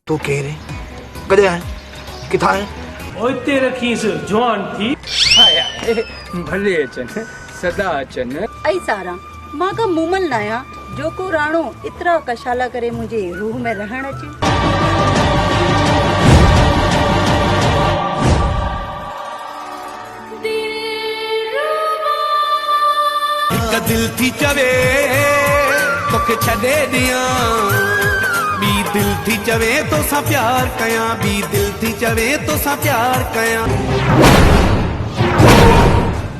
तू कह रे कदे आए किथा है ओते रखीस जवान थी आया भले अचन सदा अचन ऐ सारा मां का मुमल नाया जो को राणो इतरा कशाला करे मुझे रूह में रहण अचे। एक दिल थी चवे तोखे छॾे दिया बी दिल थी चवे तो सा प्यार कया बी दिल थी चवे तो सा प्यार कया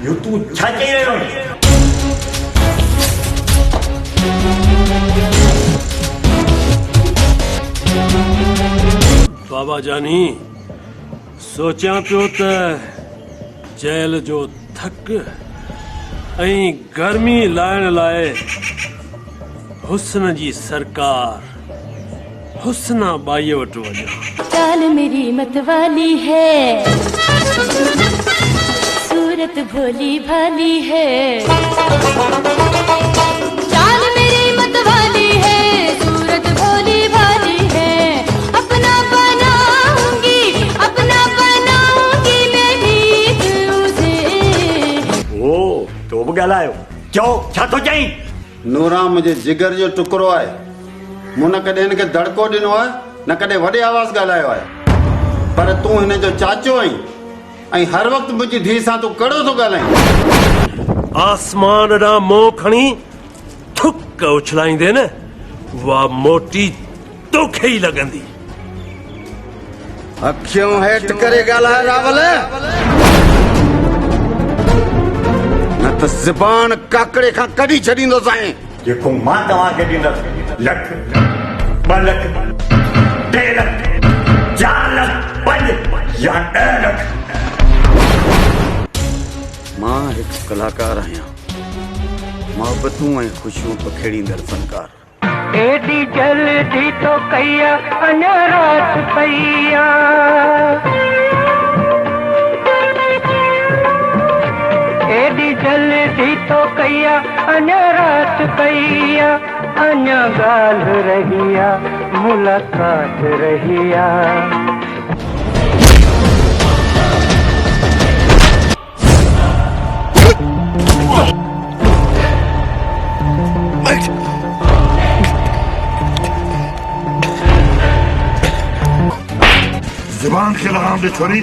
यो तू छा चई रहियो बाबा जानी सोचा पियो त जेल जो थक ऐं गर्मी लाइण लाइ हुस्न जी सरकार हुस्ना बाई वटि वञा। चाल मेरी मतवाली है सूरत भोली भाली है चाल मेरी मतवाली है सूरत भोली भाली है अपना बनाऊंगी मैं भी उसे। ओ तो बि ॻाल्हायो चओ छा थो चई। नूरा मुझे जिगर जो टुकड़ो है मूं न कॾहिं हिनखे दड़को ॾिनो आहे न कॾहिं वॾे आवाज़ ॻाल्हायो आहे पर तूं हिन जो चाचो आहीं ऐं हर वक़्तु मुंहिंजी धीउ सां तूं कड़ो थो ॻाल्हाईं। आसमान ॾांहुं मुंहुं खणी थुक उछलाईंदे न उहा मोटी तोखे ई लॻंदी। अखियूं हेठि करे ॻाल्हाए रावल न त ज़बान काकड़े खां कढी छॾींदो साईं। जेको मां तव्हांखे ॾींदुसि लख 2 लख 3 लख 4 लख 5 या 10 लख। मां हिकु कलाकार आहियां मोहबतूं ऐं ख़ुशियूं पखेड़ींदड़ फनकार। एडी जल्दी तो कया अञा रात पईया एडी जल्दी तो कया अञा रात पईया अञा ॻाल्हि रहिया मुलाक़ात रहिया। जुबान के लगाम दे छोरी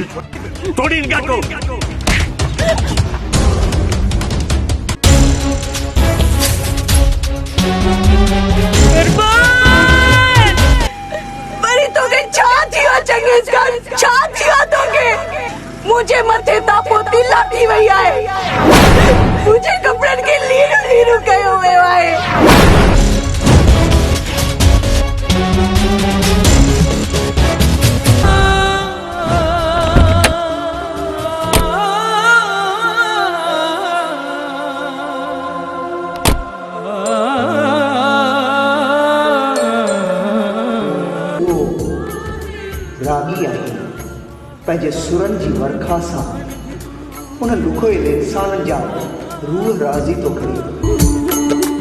तोड़ी इनका को। मुझे मथे तापो तिला थी वई आहे मुझे कपड़न के लीरू लीरू कयो वियो आहे। रागी आई पंहिंजे सुरनि जी वर्खा सां उन लुकोयल इंसान जा रूह राज़ी तो करे।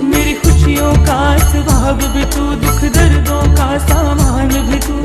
मेरी खुशियों का असबाब भी तू दुख दर्दों का सामान भी तू